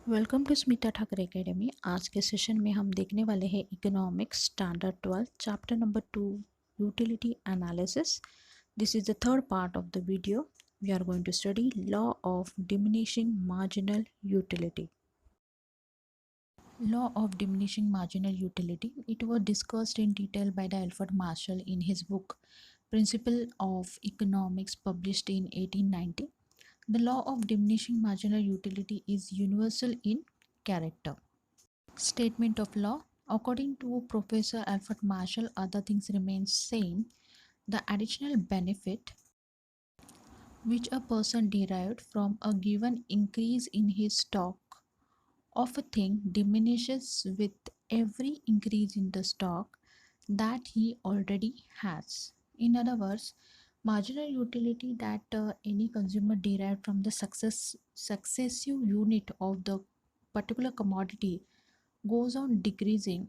Welcome to Smita Thakar academy. आज के session में हम देखने वाले हैं economics standard 12 chapter number 2 utility analysis. This is the third part of the video. We are going to study law of diminishing marginal utility. Law of diminishing marginal utility. It was discussed in detail by the Alfred Marshall in his book Principle of Economics, published in 1890. The law of diminishing marginal utility is universal in character. Statement of law. According to Professor Alfred Marshall, other things remain same. The additional benefit which a person derived from a given increase in his stock of a thing diminishes with every increase in the stock that he already has. In other words, marginal utility that any consumer derived from the successive unit of the particular commodity goes on decreasing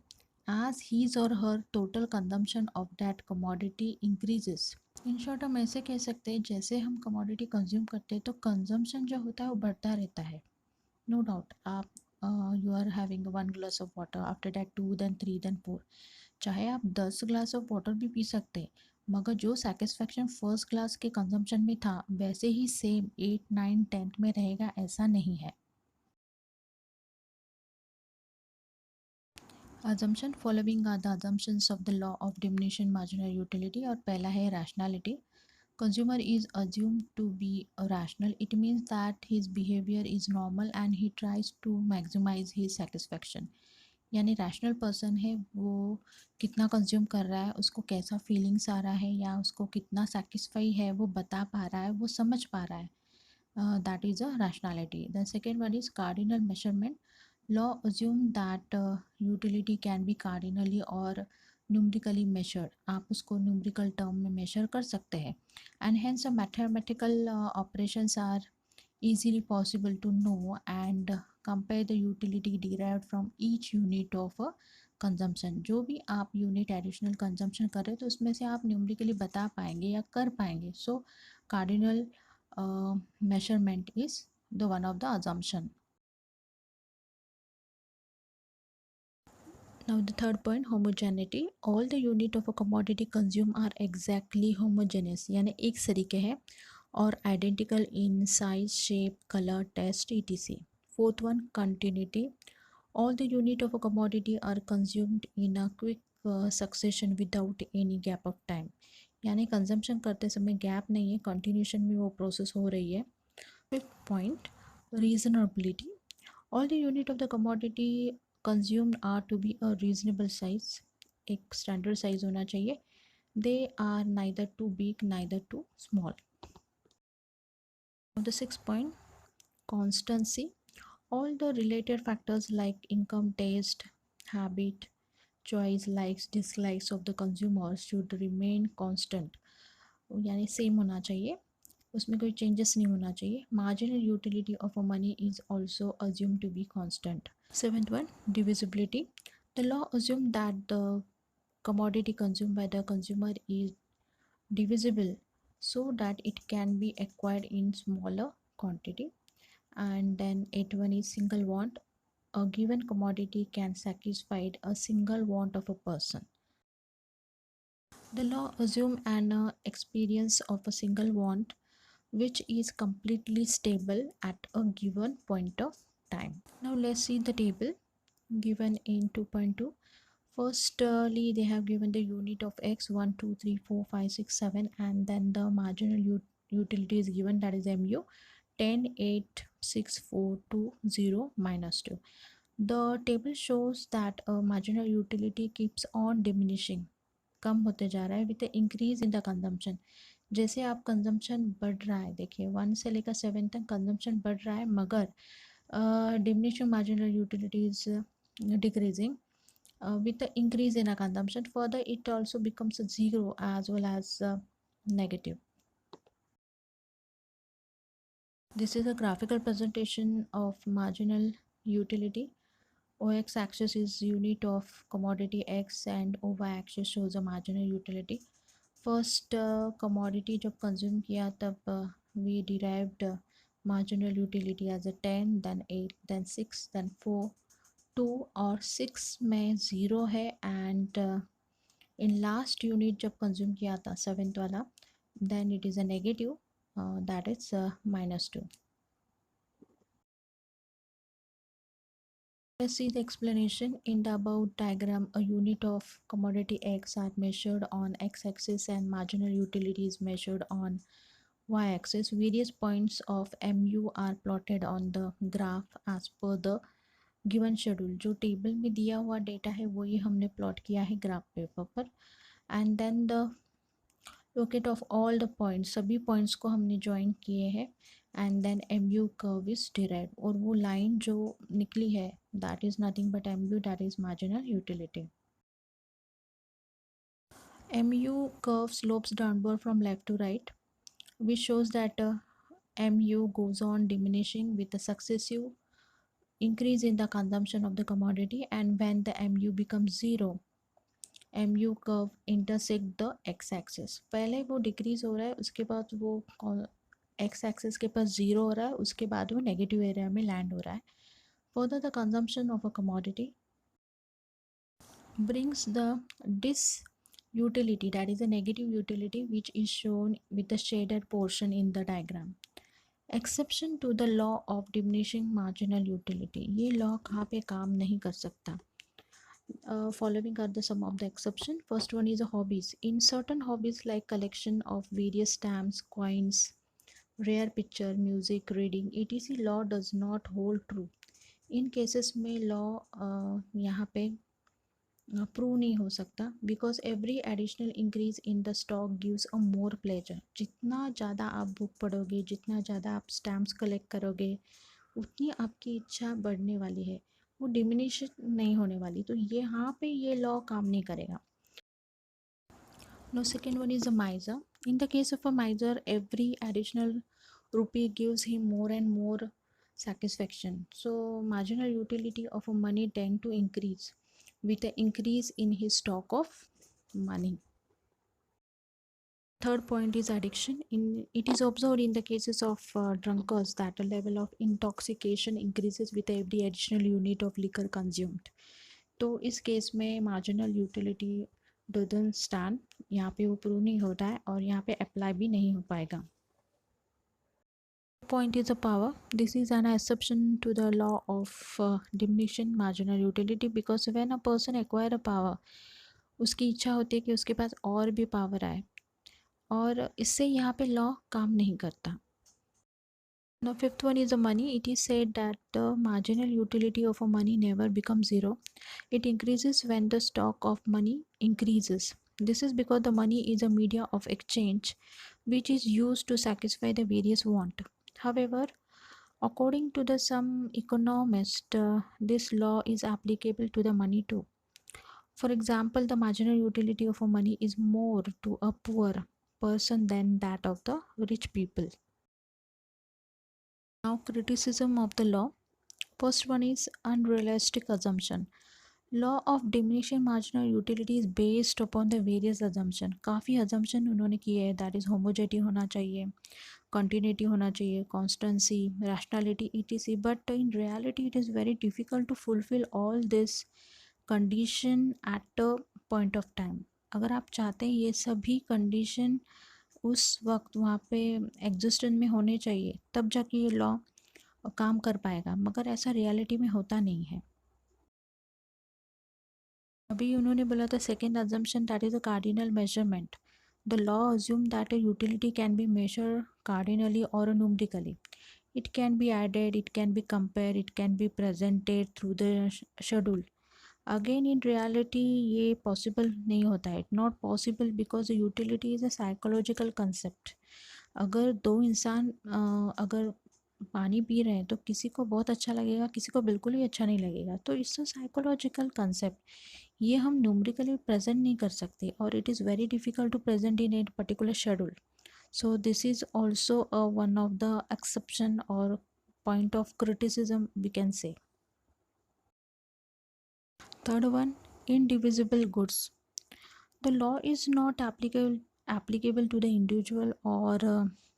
as his or her total consumption of that commodity increases. In short हम ऐसे कह सकते हैं, जैसे हम commodity consume करते हैं तो कंजम्पशन जो होता है वो बढ़ता रहता है। नो डाउट, आप you are having 1 glass of water, after that 2, then 3, then 4, चाहे आप 10 ग्लास ऑफ वाटर भी पी सकते हैं, मगर जो सेटिस्फैक्शन फर्स्ट क्लास के कंजम्पशन में था वैसे ही सेम 8, 9, 10 में रहेगा, ऐसा नहीं है। Assumption. Following are the assumptions of the law of diminishing marginal utility. और पहला है rationality. Consumer is assumed to be rational. It means that his behavior is normal and he tries to maximize his satisfaction. यानी rational person है, वो कितना consume कर रहा है, उसको कैसा फीलिंग्स आ रहा है या उसको कितना सेटिस्फाई है वो बता पा रहा है, वो समझ पा रहा है। That is a rationality. The second one is cardinal measurement. Law assume that utility can be cardinally or numerically measured. आप उसको numerical term में measure कर सकते हैं, and hence mathematical operations are easily possible to know and compare the utility derived from each unit of a consumption. जो भी आप unit additional consumption कर रहे हो तो उसमें से आप न्यूमेरिकली बता पाएंगे या कर पाएंगे. सो cardinal measurement is the one of the assumption. Now the third point, homogeneity. All the unit of a commodity consumed are exactly homogeneous, यानी एक तरीके है और identical in size, shape, color, taste, etc. Fourth one, continuity. All the unit of a commodity are consumed in a quick succession without any gap of time. यानी consumption करते समय gap नहीं है, कंटिन्यूशन में वो प्रोसेस हो रही है. Fifth point, reasonability. All the unit of the commodity consumed are to be a reasonable size. एक standard size होना चाहिए. They are neither too big neither too small. The sixth point, constancy. All the related factors like income, taste, habit, choice, likes, dislikes of the consumer should remain constant. यानी same होना चाहिए, उसमें कोई changes नहीं होना चाहिए. Marginal utility of a money is also assume to be constant. Seventh one, divisibility. The law assume that the commodity consumed by the consumer is divisible so that it can be acquired in smaller quantity. And then eighth one is single want. A given commodity can satisfy a single want of a person. The law assumes an experience of a single want which is completely stable at a given point of time. Now let's see the table given in 2.2. Firstly, they have given the unit of x 1, 2, 3, 4, 5, 6, 7, and then the marginal utility is given, that is mu 10, 8, 6, 4, 2, 0, minus 2. The table shows that a marginal utility keeps on diminishing, कम होते जा रहा है with increase in the consumption. जैसे आप consumption बढ़ रहा है, देखिए 1 से लेकर 7 तक कंजम्पशन बढ़ रहा है, मगर diminishing marginal utility is decreasing with the increase in a consumption. Further, it also becomes a zero as well as negative. This is a graphical presentation of marginal utility. OX axis is unit of commodity X and OY axis shows a marginal utility. First commodity जब consume किया तब we derived marginal utility as a 10, then 8, then 6, then 4, 2 और 6 में 0 है and in last unit जब consume किया था seventh वाला then it is a negative that is -2. Let's see the explanation in the above diagram. A unit of commodity X are measured on x-axis and marginal utility is measured on y-axis. Various points of MU are plotted on the graph as per the given schedule. जो table में दिया हुआ data है वही हमने plot किया है graph paper पर. And then the locate of all the points, सभी पॉइंट्स को हमने ज्वाइन किए हैं and then M U curve is derive. और वो लाइन जो निकली है that is nothing but M U, that is marginal utility. MU curve slopes downward from left to right, which shows that MU goes on diminishing with a successive increase in the consumption of the commodity, and when the MU becomes zero, MU curve intersect the x axis. पहले वो decrease हो रहा है, उसके बाद वो x axis के पास zero हो रहा है, उसके बाद वो नेगेटिव एरिया में लैंड हो रहा है. Further, the consumption of a commodity brings the disutility, that is a negative utility, which is shown with the shaded portion in the diagram. Exception to the law of diminishing marginal utility. ये law कहाँ पे काम नहीं कर सकता. Following are the some of the exception. First one is hobbies. In certain hobbies like collection of various stamps, coins, rare picture, music, reading, etc, law does not hold true. In cases में law यहाँ पे prove नहीं हो सकता because every additional increase in the stock gives a more pleasure. जितना ज़्यादा आप book पढ़ोगे, जितना ज़्यादा आप स्टैम्प्स कलेक्ट करोगे, उतनी आपकी इच्छा बढ़ने वाली है, वो डिमिनिश नहीं होने वाली. तो ये यहाँ पे ये लॉ काम नहीं करेगा. No, second one is a miser. In the case of a miser every additional rupee gives him more and more satisfaction. So marginal utility of a money tend to increase with an increase in his stock of money. Third point is addiction. It is observed in the cases of drunkards that the level of intoxication increases with every additional unit of liquor consumed. तो इस case में marginal utility doesn't stand. यहाँ पे वो prove नहीं होता है और यहाँ पे अप्लाई भी नहीं हो पाएगा. Point is a power. This is an exception to the law of diminishing marginal utility because when a person acquire a power, उसकी इच्छा होती है कि उसके पास और भी पावर आए और इससे यहाँ पे लॉ काम नहीं करता. Now fifth one is the money. It is said that the marginal utility of a money never becomes zero. It increases when the stock of money increases. This is because the money is a media of exchange which is used to satisfy the various want. However, according to the some economists, this law is applicable to the money too. For example, the marginal utility of a money is more to a poor person than that of the rich people. Now, criticism of the law. First one is unrealistic assumption. Law of diminishing marginal utility is based upon the various assumption. काफ़ी assumption उन्होंने किए हैं, that is homogeneity होना चाहिए, continuity होना चाहिए, constancy, rationality, etc. But in reality, it is very difficult to fulfill all this condition at a point of time. अगर आप चाहते हैं ये सभी condition उस वक्त वहाँ पे एग्जिस्टेंस में होने चाहिए तब जाके ये लॉ काम कर पाएगा, मगर ऐसा रियलिटी में होता नहीं है. अभी उन्होंने बोला था second assumption that is a cardinal measurement. The law assume that a utility can be measure cardinally और numerically. It can be added, it can be compare, it can be presented through the schedule. Again in reality ये possible नहीं होता है. It not possible because utility is a psychological concept. अगर दो इंसान अगर पानी पी रहे हैं तो किसी को बहुत अच्छा लगेगा, किसी को बिल्कुल ही अच्छा नहीं लगेगा. तो इट्स अ साइकोलॉजिकल कंसेप्ट. ये हम न्यूमेरिकली प्रेजेंट नहीं कर सकते और it is very difficult to present in a particular schedule. So this is also one of the exception और point of criticism we can say. Third one, indivisible goods. The law is not applicable to the individual or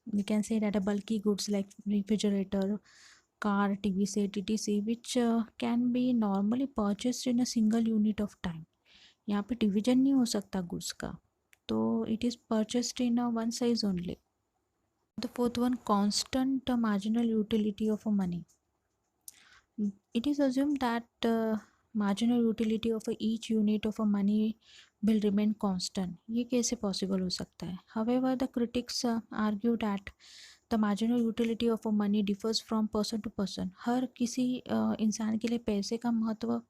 We can say that a bulky goods like refrigerator, car, TV set, etc., which can be normally purchased in a single unit of time. यहाँ पे division नहीं हो सकता goods का, तो it is purchased in one size only. The fourth one, constant marginal utility of a money. It is assumed that marginal utility of each unit of a money will remain constant. ये कैसे possible हो सकता है? However, the critics argue that the marginal utility of a money differs from person to person. हर किसी इंसान के लिए पैसे का महत्व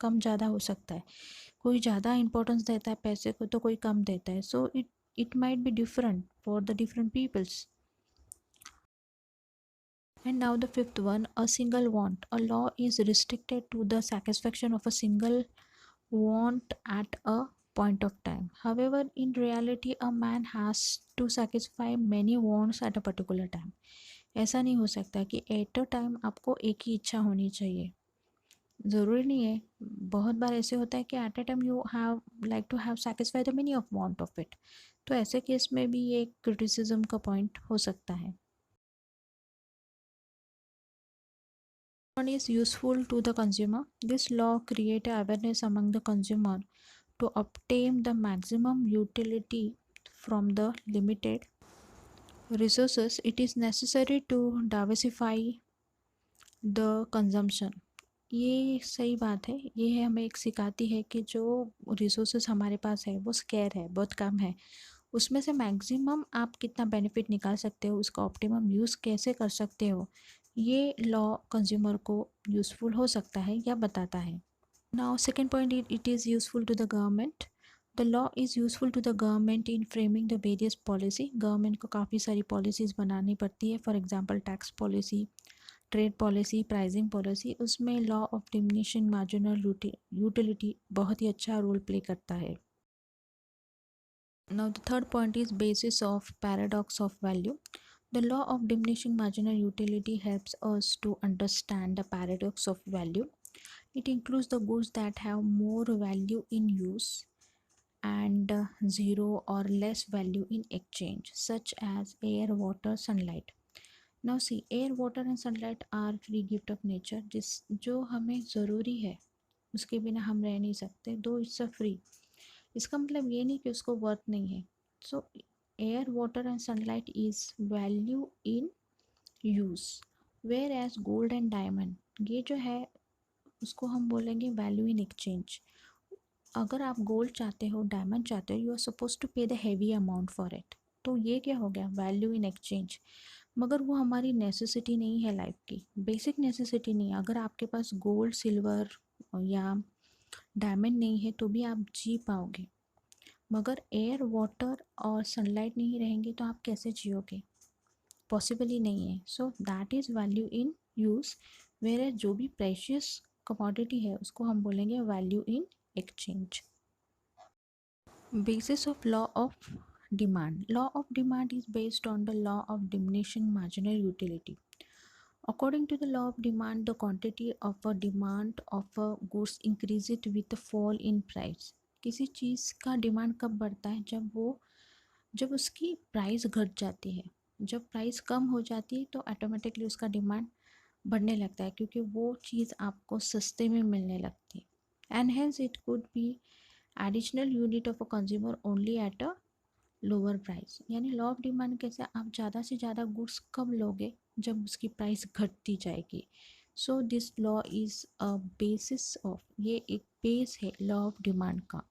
कम ज़्यादा हो सकता है. कोई ज़्यादा इम्पोर्टेंस देता है पैसे को तो कोई कम देता है. So it might be different for the different peoples. And now the fifth one, a single want. A law is restricted to the satisfaction of a single want at a point of time. However, in reality, a man has to satisfy many wants at a particular time. ऐसा नहीं हो सकता कि at a time आपको एक ही इच्छा होनी चाहिए. ज़रूरी नहीं है. बहुत बार ऐसे होता है कि at a time you have like to have satisfy the many of want of it. तो ऐसे केस में भी ये क्रिटिसिज्म का पॉइंट हो सकता है. One is useful to the consumer. This law create awareness among the consumer to obtain the maximum utility from the limited resources. It is necessary to diversify the consumption. ये सही बात है. ये हमें एक सिखाती है कि जो रिसोर्सेज हमारे पास है वो स्केयर है, बहुत कम है. उसमें से मैक्सिमम आप कितना बेनिफिट निकाल सकते हो, उसका ऑप्टिमम यूज़ कैसे कर सकते हो, ये लॉ कंज्यूमर को यूज़फुल हो सकता है या बताता है. Now second point, it is useful to the government. The law is useful to the government in framing the various policy. Government को काफ़ी सारी पॉलिसीज़ बनानी पड़ती है. For example tax policy, trade policy, pricing policy. उसमें law of diminishing marginal utility बहुत ही अच्छा रोल प्ले करता है. Now the third point is basis of paradox of value. The law of diminishing marginal utility helps us to understand the paradox of value. It includes the goods that have more value in use and zero or less value in exchange, such as air, water, sunlight. Now see, air, water and sunlight are free gift of nature. जिस जो हमें ज़रूरी है उसके बिना हम रह नहीं सकते, दो इट्स अ फ्री. इसका मतलब ये नहीं कि उसको वर्थ नहीं है. So air, water and sunlight is value in use, whereas gold and diamond ये जो है उसको हम बोलेंगे वैल्यू इन एक्सचेंज. अगर आप गोल्ड चाहते हो, डायमंड चाहते हो, यू आर सपोज टू पे the heavy amount for it. तो ये क्या हो गया, वैल्यू इन एक्सचेंज. मगर वो हमारी नेसेसिटी नहीं है लाइफ की, बेसिक नेसेसिटी नहीं है. अगर आपके पास गोल्ड, सिल्वर या डायमंड नहीं है तो भी आप जी पाओगे. मगर एयर, वाटर और सनलाइट नहीं रहेंगे तो आप कैसे जियोगे, पॉसिबल ही नहीं है. So that is value in use, where जो भी प्रेशियस कमोडिटी है उसको हम बोलेंगे value in exchange. Basis of law of demand. Law of demand is based on the law of diminishing marginal utility. According to the law of demand, the quantity of a demand of a goods increases with the fall in price. किसी चीज़ का demand कब बढ़ता है, जब उसकी price घट जाती है. जब प्राइस कम हो जाती है तो ऑटोमेटिकली उसका डिमांड बढ़ने लगता है, क्योंकि वो चीज़ आपको सस्ते में मिलने लगती है. And hence it could be additional unit of a consumer only at a lower price. यानी लॉ ऑफ डिमांड कैसे, आप ज़्यादा से ज़्यादा गुड्स कब लोगे, जब उसकी प्राइस घटती जाएगी. So this law is a basis of, ये एक बेस है लॉ ऑफ डिमांड का.